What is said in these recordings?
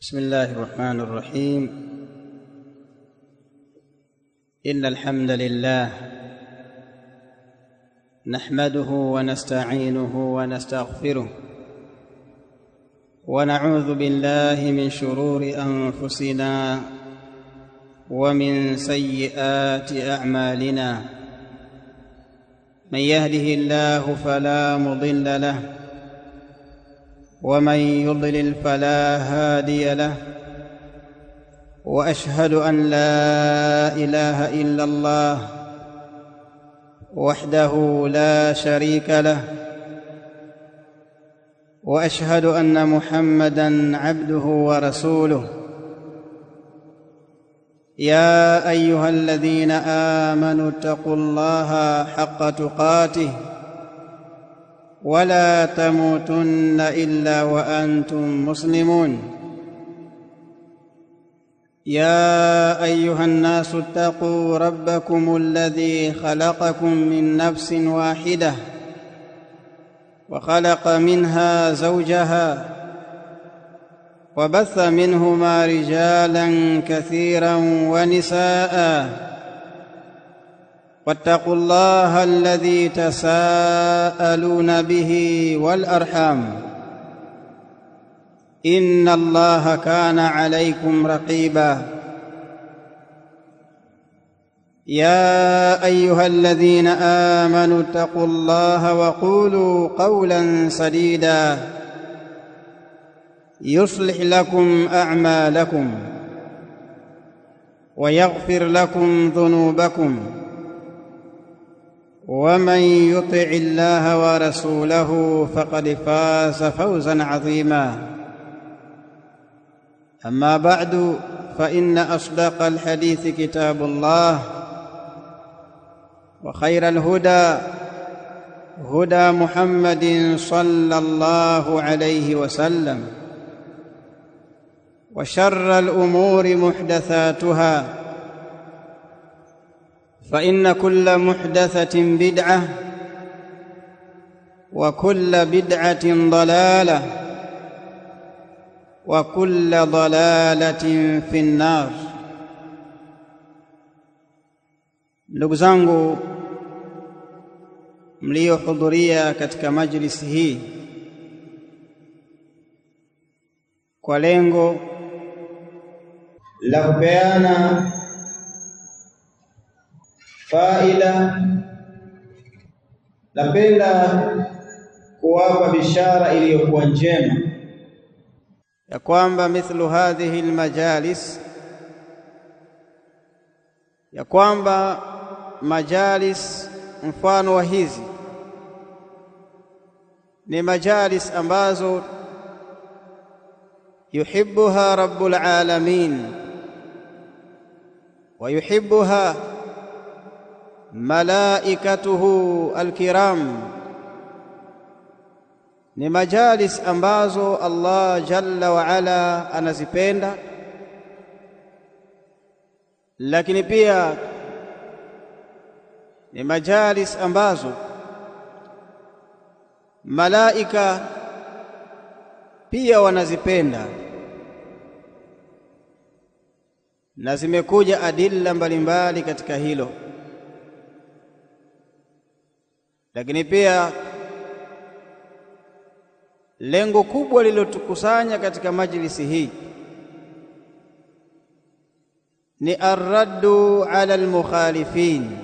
بسم الله الرحمن الرحيم. إن الحمد لله نحمده ونستعينه ونستغفره ونعوذ بالله من شرور أنفسنا ومن سيئات أعمالنا. من يهده الله فلا مضل له ومن يضلل فلا هادي له، وأشهد أن لا إله إلا الله وحده لا شريك له، وأشهد أن محمدًا عبده ورسوله. يا أيها الذين آمنوا اتقوا الله حق تقاته ولا تموتن إلا وأنتم مسلمون. يا أيها الناس اتقوا ربكم الذي خلقكم من نفس واحدة وخلق منها زوجها وبث منهما رجالا كثيرا ونساء، واتقوا الله الذي تساءلون به والأرحام، إن الله كان عليكم رقيبا. يا أيها الذين آمنوا اتقوا الله وقولوا قولا سديدا يصلح لكم أعمالكم ويغفر لكم ذنوبكم، ومن يطع الله ورسوله فقد فاز فوزا عظيما. أما بعد، فإن أصدق الحديث كتاب الله، وخير الهدى هدى محمد صلى الله عليه وسلم، وشر الأمور محدثاتها، فإن كل محدثة بدعة، وكل بدعة ضلالة، وكل ضلالة في النار. Ndugu zangu mliohudhuria katika majlisi hii kwa lengo la kupeana faida, napenda kuwapa bishara iliyokuwa njema ya kwamba mithlu hadhihi almajalis, ya kwamba majalis mfano wa hizi ni majalis ambazo yuhibbuha rabbul alamin wa yuhibbuha malaikatuhu alkiram, ni majalis ambazo Allah jalla wa ala anazipenda, lakini pia ni majalis ambazo malaika pia wanazipenda, na zimekuja adilla mbalimbali katika hilo. Lakini pia lengo kubwa lilotukusanya katika majlisi hii ni arraddu ala almukhalifin,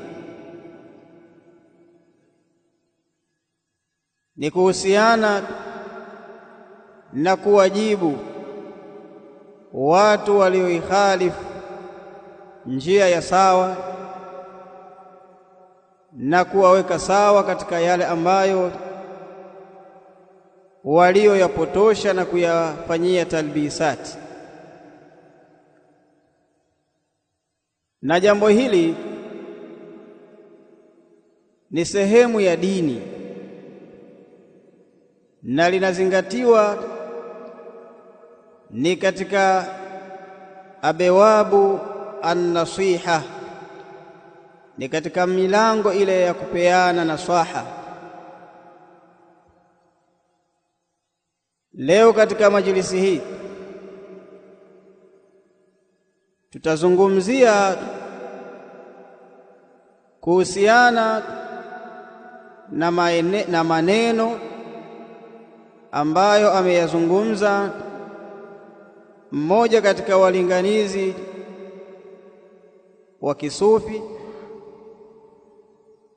ni kuhusiana na kuwajibu watu walioikhalifu njia ya sawa na kuwaweka sawa katika yale ambayo walioyapotosha na kuyafanyia talbisati. Na jambo hili ni sehemu ya dini na linazingatiwa, ni katika abwabu an-nasiha, ni katika milango ile ya kupeana nasaha. Leo katika majlisi hii tutazungumzia kuhusiana na maneno ambayo ameyazungumza mmoja katika walinganizi wa kisufi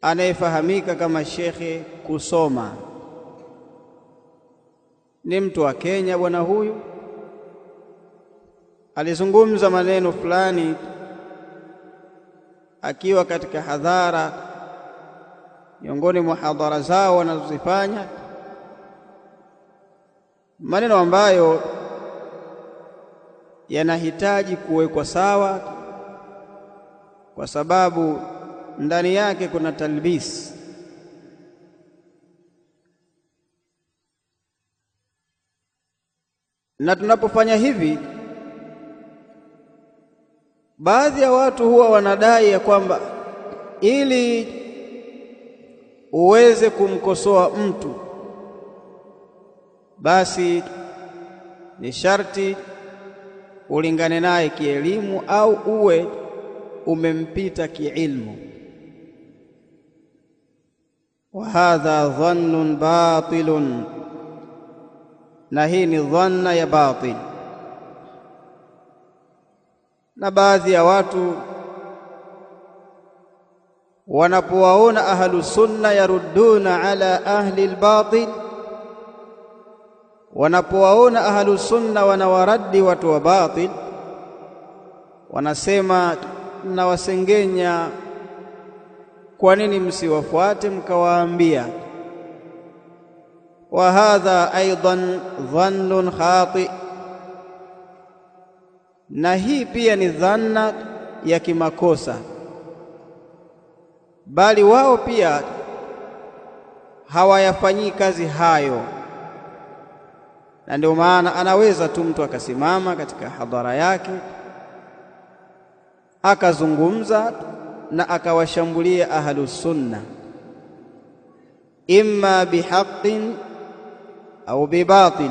anayefahamika kama Shekhe Kusoma. Ni mtu wa Kenya. Bwana huyu alizungumza maneno fulani akiwa katika hadhara, miongoni mwa hadhara zao wanazozifanya, maneno ambayo yanahitaji kuwekwa sawa, kwa sababu ndani yake kuna talbis. Na tunapofanya hivi, baadhi ya watu huwa wanadai ya kwamba ili uweze kumkosoa mtu basi ni sharti ulingane naye kielimu au uwe umempita kiilmu. Wa hadha dhannun batilun, na hii ni dhanna ya batil. Na baadhi ya watu wanapowaona ahlu sunna yarudduna ala ahli albatil, wanapowaona ahlu sunna wanawaradi watu wa batil, wanasema na wasengenya, kwa nini msiwafuate mkawaambia? Wa hadha aidan dhannun khati, na hii pia ni dhanna ya kimakosa, bali wao pia hawayafanyii kazi hayo. Na ndio maana anaweza tu mtu akasimama katika hadhara yake akazungumza na akawashambulia ahlus sunna, imma bihaqqin au bibatil,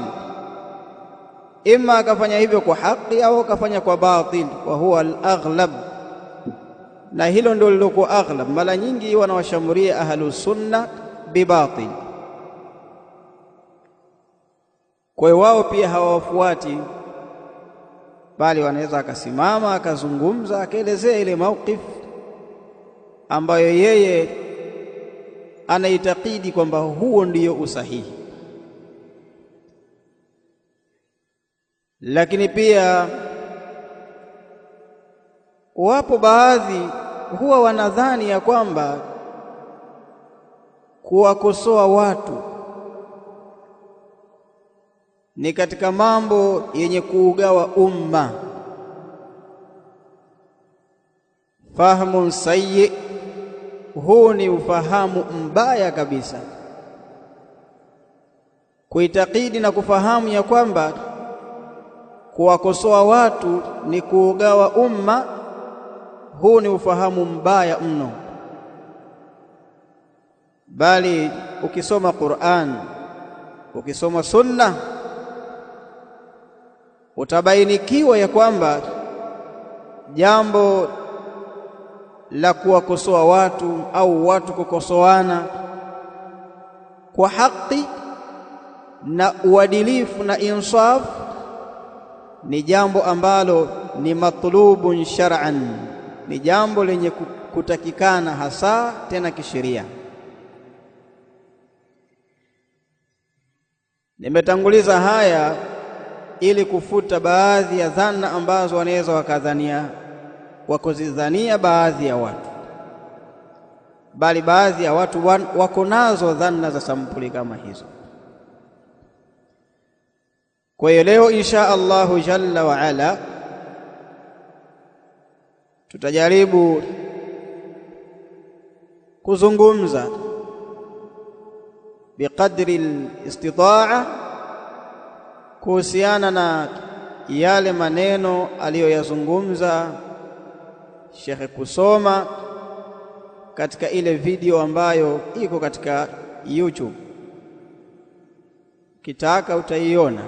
imma akafanya hivyo kwa haki au akafanya kwa batil, wa huwa al-aghlab. Na hilo ndio lilokuwa aghlab. Mara nyingi wanawashambulia ahlus sunna bibatil, kwa hiyo wao pia hawawafuati, bali wanaweza akasimama akazungumza akaelezea ile mawqif ambayo yeye anaitakidi kwamba huo ndiyo usahihi. Lakini pia wapo baadhi huwa wanadhani ya kwamba kuwakosoa watu ni katika mambo yenye kuugawa umma. Fahamun sayyi, huu ni ufahamu mbaya kabisa, kuitakidi na kufahamu ya kwamba kuwakosoa watu ni kuugawa umma. Huu ni ufahamu mbaya mno, bali ukisoma Qur'an, ukisoma Sunna, utabainikiwa ya kwamba jambo la kuwakosoa watu au watu kukosoana kwa haki na uadilifu na insaf ni jambo ambalo ni matlubun shar'an, ni jambo lenye kutakikana hasa tena kisheria. Nimetanguliza haya ili kufuta baadhi ya dhana ambazo wanaweza wakadhania, wakozidhania baadhi ya watu, bali baadhi ya watu wako nazo dhana za sampuli kama hizo. Kwa hiyo leo insha Allahu jalla wa ala tutajaribu kuzungumza biqadri al-istita'a kuhusiana na yale maneno aliyoyazungumza Sheikh Kusoma katika ile video ambayo iko katika YouTube. Kitaka utaiona.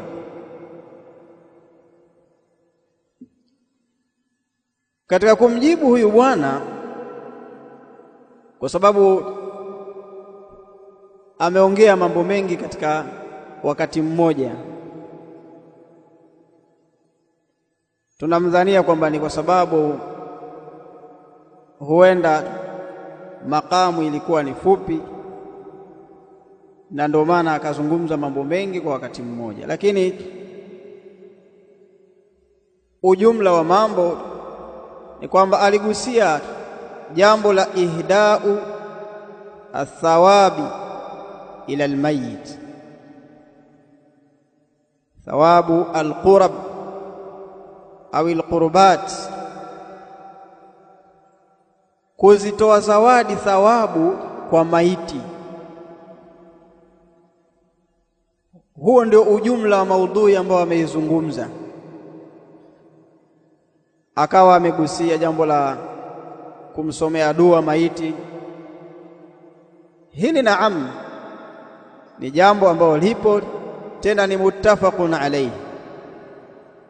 Katika kumjibu huyu bwana, kwa sababu ameongea mambo mengi katika wakati mmoja, tunamdhania kwamba ni kwa sababu huenda makamu ilikuwa ni fupi na ndio maana akazungumza mambo mengi kwa wakati mmoja, lakini ujumla wa mambo ni kwamba aligusia jambo la ihdau athawabi ila almayit, thawabu alqurab au alqurbat, kuzitoa zawadi thawabu kwa maiti. Huo ndio ujumla wa maudhui ambao ameizungumza. Akawa amegusia jambo la kumsomea dua maiti. Hili naam ni jambo ambalo lipo, tena ni muttafaqun alayhi,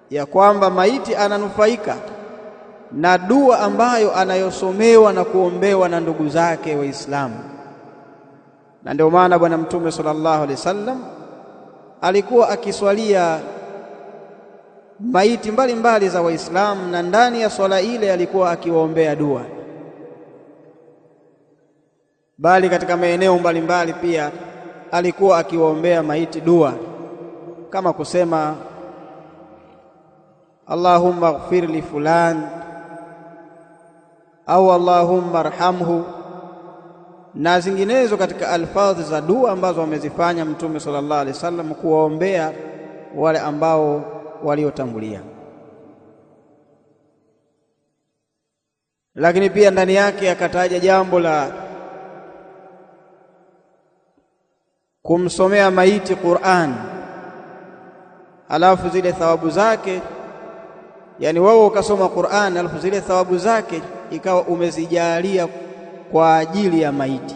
ya kwamba maiti ananufaika na dua ambayo anayosomewa na kuombewa na ndugu zake Waislamu. Na ndio maana Bwana Mtume sallallahu alaihi wasallam alikuwa akiswalia maiti mbalimbali za Waislamu, na ndani ya swala ile alikuwa akiwaombea dua, bali katika maeneo mbalimbali pia alikuwa akiwaombea maiti dua, kama kusema Allahumma ighfir li fulan au Allahumma arhamhu, na zinginezo katika alfadhi za dua ambazo wamezifanya Mtume sallallahu alaihi wasallam kuwaombea wale ambao waliotangulia. Lakini pia ndani yake akataja jambo la kumsomea maiti Qur'an, alafu zile thawabu zake, yani wewe ukasoma Qur'an alafu zile thawabu zake ikawa umezijalia kwa ajili ya maiti.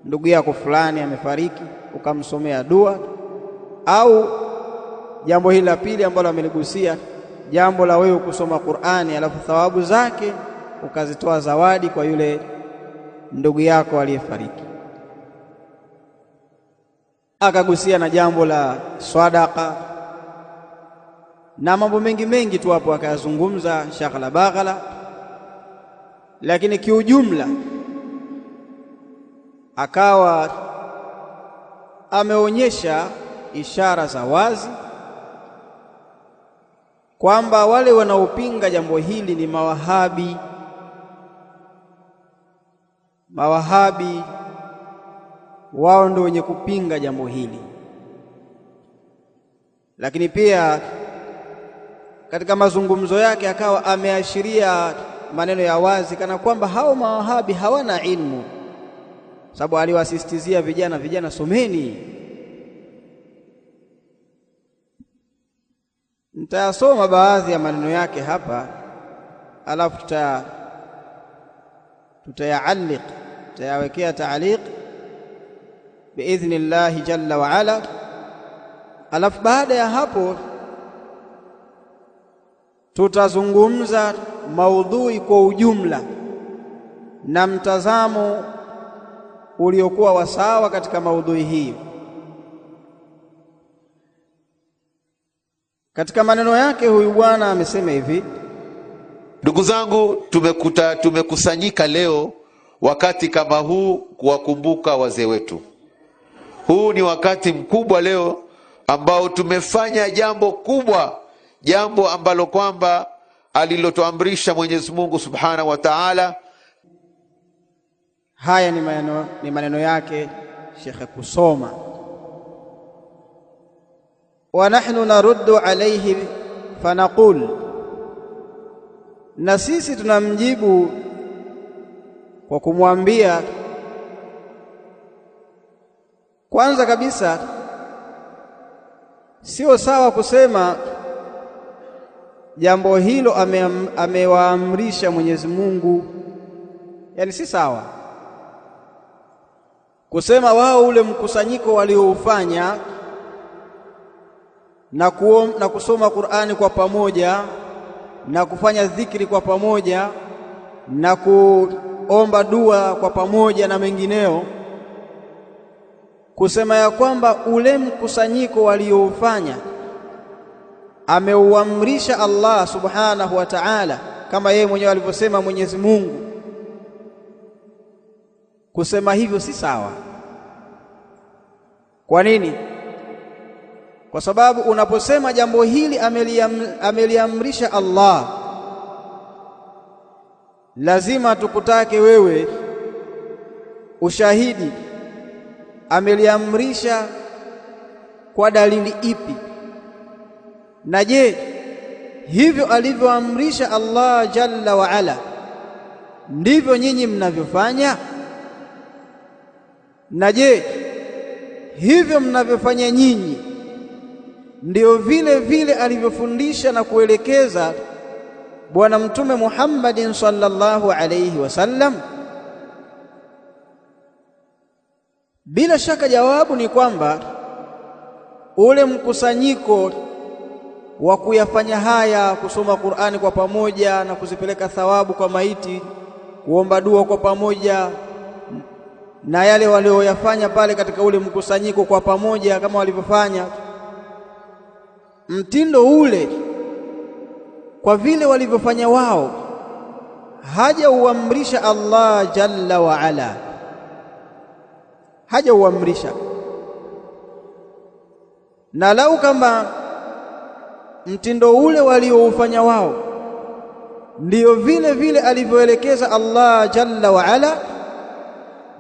Ndugu yako fulani amefariki, ukamsomea dua. Au jambo hili la pili ambalo ameligusia, jambo la wewe kusoma Qur'ani alafu thawabu zake ukazitoa zawadi kwa yule ndugu yako aliyefariki. Akagusia na jambo la sadaqa na mambo mengi mengi tu hapo akayazungumza shaghala baghala, lakini kiujumla akawa ameonyesha ishara za wazi kwamba wale wanaopinga jambo hili ni mawahabi. Mawahabi wao ndio wenye kupinga jambo hili. Lakini pia katika mazungumzo yake akawa ameashiria maneno ya wazi kana kwamba hao mawahabi hawana ilmu, sababu aliwasisitizia vijana someni. Nitayasoma baadhi ya maneno yake hapa, alafu tutayaalliq, tutayawekea taaliq biidhnillahi jalla wa ala. Alafu baada ya hapo tutazungumza maudhui kwa ujumla na mtazamo uliokuwa wasawa katika maudhui hii. Katika maneno yake huyu bwana amesema hivi: ndugu zangu, tumekusanyika leo wakati kama huu kuwakumbuka wazee wetu. Huu ni wakati mkubwa leo ambao tumefanya jambo kubwa, jambo ambalo kwamba alilotuamrisha Mwenyezi Mungu Subhanahu wa Ta'ala. Haya ni maneno yake Sheikh kusoma. Wa nahnu naruddu alayhi fanaqul, na sisi tunamjibu kwa kumwambia kwanza kabisa sio sawa kusema jambo hilo amewaamrisha Mwenyezi Mungu. Yani si sawa kusema wao ule mkusanyiko walioufanya na kusoma Qur'ani kwa pamoja na kufanya dhikri kwa pamoja na kuomba dua kwa pamoja na mengineo, kusema ya kwamba ule mkusanyiko walioufanya ameuamrisha Allah subhanahu wa ta'ala, kama yeye mwenyewe alivyosema Mwenyezi Mungu, kusema hivyo si sawa. Kwa nini? Kwa sababu unaposema jambo hili ameliamrisha Allah, lazima tukutake wewe ushahidi ameliamrisha kwa dalili ipi? Na je, hivyo alivyoamrisha Allah jalla wa ala ndivyo nyinyi mnavyofanya? Na je, hivyo mnavyofanya nyinyi ndio vile vile alivyofundisha na kuelekeza Bwana Mtume Muhammadin sallallahu alayhi wasallam? Bila shaka jawabu ni kwamba ule mkusanyiko wa kuyafanya haya, kusoma Qur'ani kwa pamoja na kuzipeleka thawabu kwa maiti, kuomba dua kwa pamoja, na yale walioyafanya pale katika ule mkusanyiko kwa pamoja kama walivyofanya, mtindo ule kwa vile walivyofanya wao haja uamrisha Allah jalla wa ala, haja uamrisha. Na lau kama mtindo ule walioufanya wao ndio vile vile alivyoelekeza Allah jalla wa ala,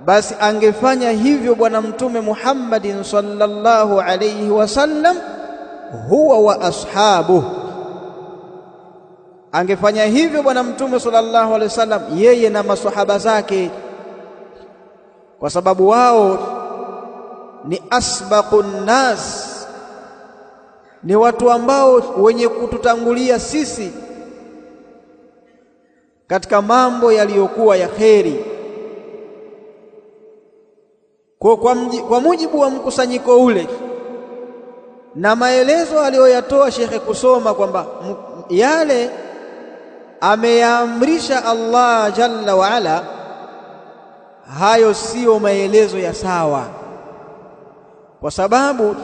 basi angefanya hivyo Bwana Mtume Muhammadin sallallahu alayhi wasallam huwa wa ashabuh, angefanya hivyo Bwana Mtume sallallahu alayhi wasallam yeye na maswahaba zake, kwa sababu wao ni asbaqun nas, ni watu ambao wenye kututangulia sisi katika mambo yaliyokuwa ya kheri. Kwa mujibu wa mkusanyiko ule na maelezo aliyoyatoa Shekhe kusoma kwamba yale ameyaamrisha Allah jalla wa ala, hayo sio maelezo ya sawa. Kwa sababu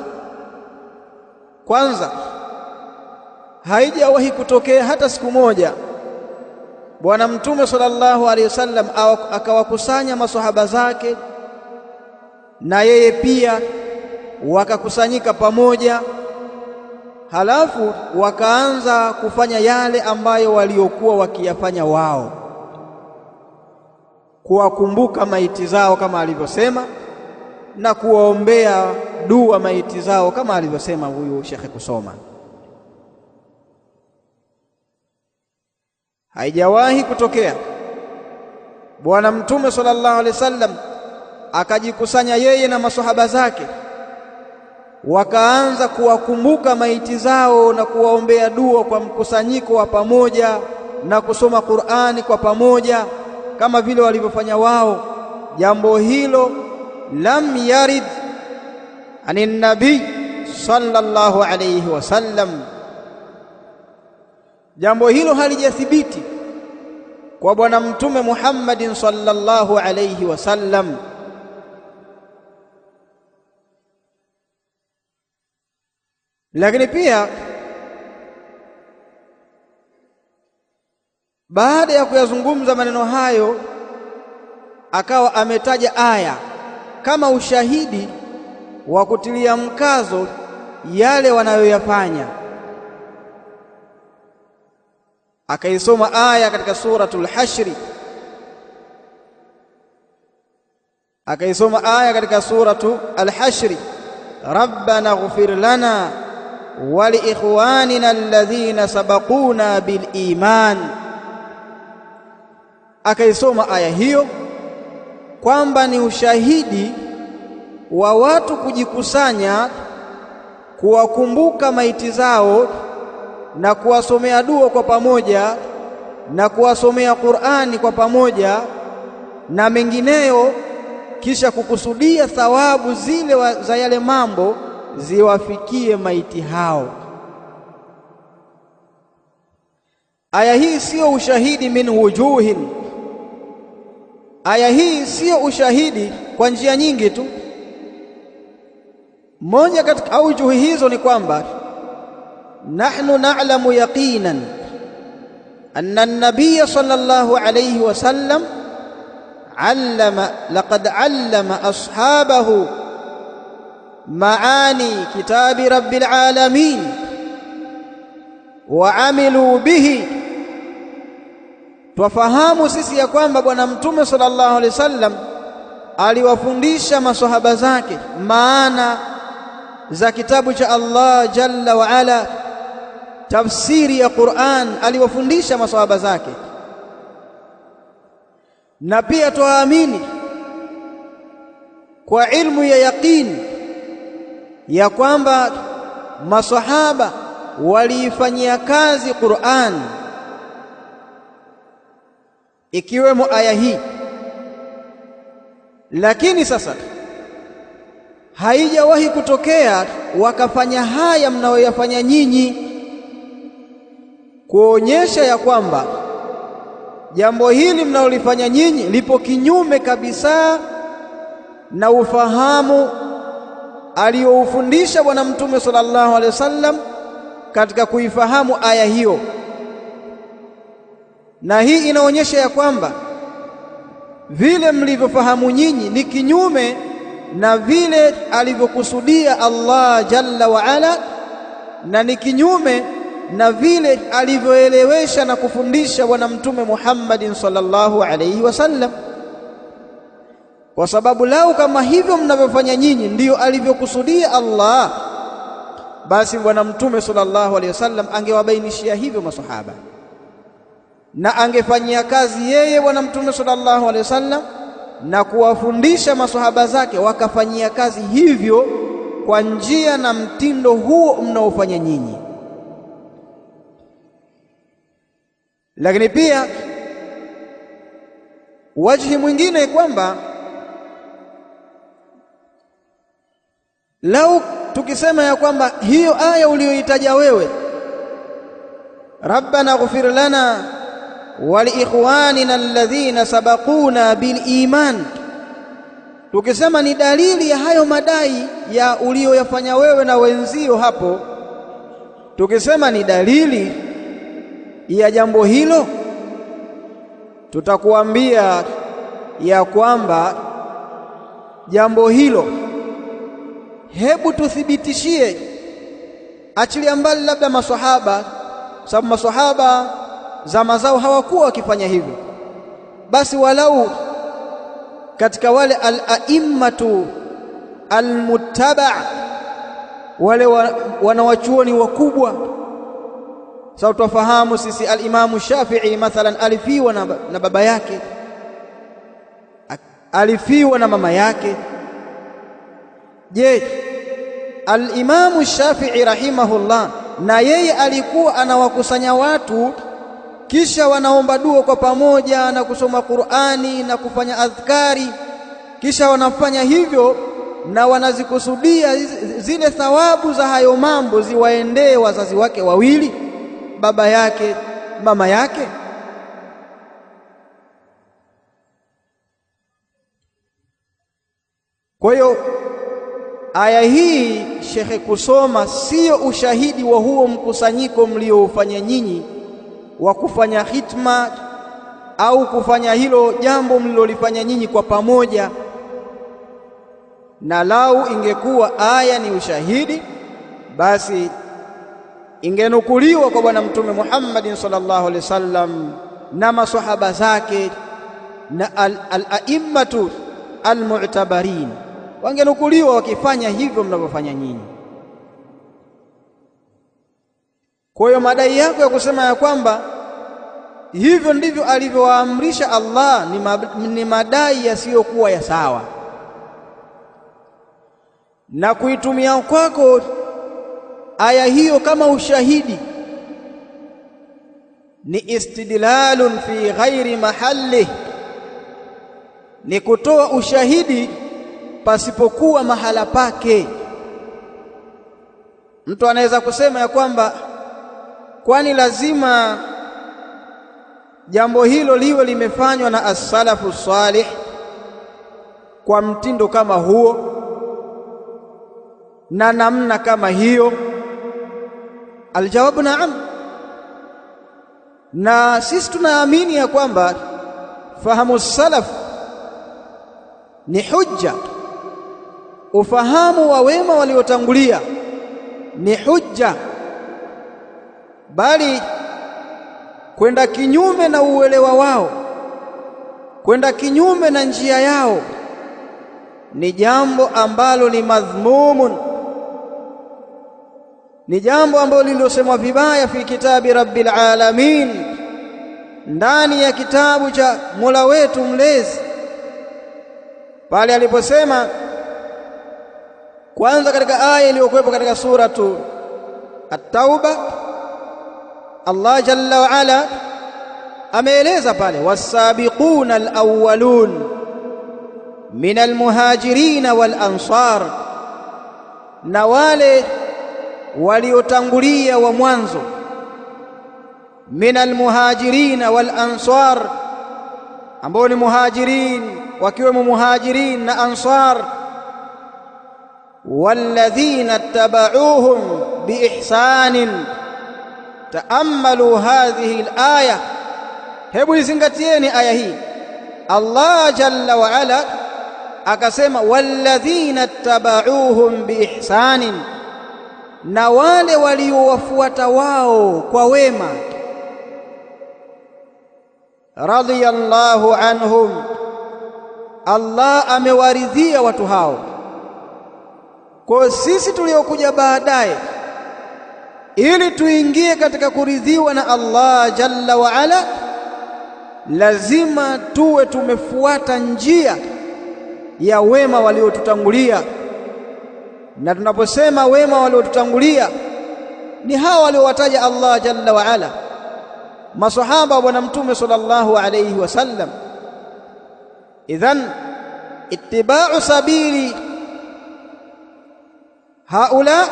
kwanza, haijawahi kutokea hata siku moja Bwana Mtume sallallahu alaihi wasallam akawakusanya maswahaba zake na yeye pia wakakusanyika pamoja, halafu wakaanza kufanya yale ambayo waliokuwa wakiyafanya wao, kuwakumbuka maiti zao kama alivyosema na kuwaombea dua maiti zao kama alivyosema huyu Shekhe kusoma. Haijawahi kutokea Bwana Mtume sallallahu alaihi wasallam akajikusanya yeye na maswahaba zake wakaanza kuwakumbuka maiti zao na kuwaombea dua kwa mkusanyiko wa pamoja na kusoma Qur'ani kwa pamoja kama vile walivyofanya wao. Jambo hilo lam yarid anin nabii sallallahu alayhi wasallam, jambo hilo halijathibiti kwa Bwana Mtume Muhammadin sallallahu alayhi wasallam. Lakini pia baada ya kuyazungumza maneno hayo, akawa ametaja aya kama ushahidi wa kutilia mkazo yale wanayoyafanya. Akaisoma aya katika suratul Hashri, akaisoma aya katika suratu al-Hashri, rabbana ighfir lana wa li ikhwanina alladhina sabaquna bil iman. Akaisoma aya hiyo kwamba ni ushahidi wa watu kujikusanya kuwakumbuka maiti zao na kuwasomea dua kwa pamoja na kuwasomea Qur'ani kwa pamoja na mengineyo, kisha kukusudia thawabu zile za yale mambo ziwafikie maiti hao. aya hii sio ushahidi min wujuhin, aya hii sio ushahidi kwa njia nyingi tu. Moja katika aujuhi hizo ni kwamba nahnu na'lamu yaqinan anna an-nabiy sallallahu alayhi wasallam laqad allama ashabahu maani kitabi rabbil alamin wa amilu bihi. Twafahamu sisi ya kwamba Bwana Mtume sallallahu alaihi wasallam aliwafundisha maswahaba zake maana za kitabu cha Allah jalla wa ala, tafsiri ya Qur'an aliwafundisha maswahaba zake. Na pia tuamini kwa ilmu ya yaqini ya kwamba maswahaba waliifanyia kazi Qur'an, ikiwemo aya hii. Lakini sasa haijawahi kutokea wakafanya haya mnayoyafanya nyinyi, kuonyesha ya kwamba jambo hili mnalolifanya nyinyi lipo kinyume kabisa na ufahamu alioufundisha Bwana Mtume sallallahu alaihi wasallam katika kuifahamu aya hiyo. Na hii inaonyesha ya kwamba vile mlivyofahamu nyinyi ni kinyume na vile alivyokusudia Allah jalla wa ala, na ni kinyume na vile alivyoelewesha na kufundisha Bwana Mtume Muhammadin sallallahu alayhi wasallam. Kwa sababu lau kama hivyo mnavyofanya nyinyi ndiyo alivyokusudia Allah, basi Bwana Mtume sallallahu alayhi wasallam angewabainishia hivyo masahaba, na angefanyia kazi yeye Bwana Mtume sallallahu alayhi wasallam na kuwafundisha maswahaba zake wakafanyia kazi hivyo kwa njia na mtindo huo mnaofanya nyinyi. Lakini pia wajhi mwingine kwamba lau tukisema ya kwamba hiyo aya uliyoitaja wewe, rabbana ighfir lana wa liikhwanina alladhina sabaquna bil iman, tukisema ni dalili ya hayo madai ya uliyoyafanya wewe na wenzio hapo, tukisema ni dalili ya jambo hilo, tutakuambia ya kwamba jambo hilo hebu tuthibitishie, achilia mbali labda maswahaba, sababu maswahaba zama zao hawakuwa wakifanya hivyo, basi walau katika wale al-a'immatu al-muttaba', wale wanawachuoni wakubwa. Sababu tufahamu sisi al-Imamu Shafi'i mathalan alifiwa na baba yake, alifiwa na mama yake. Je, al-Imamu Shafi'i rahimahullah na yeye alikuwa anawakusanya watu kisha wanaomba dua kwa pamoja na kusoma Qur'ani na kufanya adhkari, kisha wanafanya hivyo na wanazikusudia zile thawabu za hayo mambo ziwaendee wazazi wake wawili, baba yake, mama yake? Kwa hiyo aya hii shekhe kusoma sio ushahidi wa huo mkusanyiko mlioufanya nyinyi wa kufanya hitma au kufanya hilo jambo mlilolifanya nyinyi kwa pamoja. Na lau ingekuwa aya ni ushahidi, basi ingenukuliwa kwa Bwana Mtume Muhammadin sallallahu alaihi wasallam na maswahaba zake na al-a'immatu al-mu'tabarin, wangenukuliwa wakifanya hivyo mnavyofanya nyinyi. Kwa hiyo madai yako ya kusema ya kwamba hivyo ndivyo alivyowaamrisha Allah ni madai yasiyokuwa ya sawa, na kuitumia kwako aya hiyo kama ushahidi ni istidlalun fi ghairi mahalli, ni kutoa ushahidi pasipokuwa mahala pake. Mtu anaweza kusema ya kwamba kwani lazima jambo hilo liwe limefanywa na as-salafu salih kwa mtindo kama huo na namna kama hiyo? Aljawabu naam. Na sisi tunaamini ya kwamba fahamu salaf ni hujja, ufahamu wa wema waliotangulia ni hujja, bali kwenda kinyume na uelewa wao, kwenda kinyume na njia yao ni jambo ambalo ni madhmumun, ni jambo ambalo lililosemwa vibaya fi kitabi rabbil alamin, ndani ya kitabu cha Mola wetu mlezi, pale aliposema kwanza katika aya iliyokuwepo katika suratu At-Tauba, Allah jalla wa ala ameeleza pale was-sabiquna al-awwalun min al-muhajirin wal-ansar, na wale waliotangulia wa mwanzo min al-muhajirin wal-ansar, ambao ni muhajirin wakiwemo muhajirin na ansar, walladhina ittaba'uuhum biihsanin. Taammalu hadhihi al-aya, hebu izingatieni aya hii. Allah jalla wa ala akasema walladhina ittaba'uuhum biihsanin, na wale waliowafuata wao kwa wema. Radiyallahu anhum, Allah amewaridhia watu hao. Kwa sisi tuliokuja baadaye, ili tuingie katika kuridhiwa na Allah jalla wa ala, lazima tuwe tumefuata njia ya wema waliotutangulia. Na tunaposema wema waliotutangulia ni hawa waliowataja Allah jalla wa ala, masahaba wa bwana mtume sallallahu alayhi wasallam. Idhan ittiba'u sabili haula,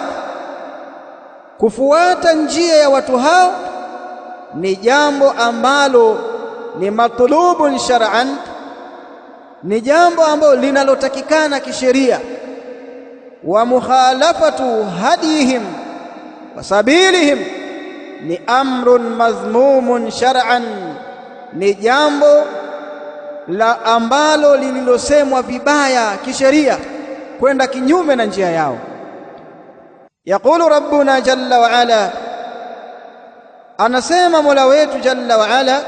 kufuata njia ya watu hao ni jambo ambalo ni matlubun shar'an, ni jambo ambalo linalotakikana kisheria. Wa mukhalafatu hadihim wa sabilihim ni amrun madhmumun shar'an, ni jambo la ambalo lililosemwa vibaya kisheria, kwenda kinyume na njia yao. Yaqulu rabbuna jalla wa ala, anasema Mola wetu jalla wa ala,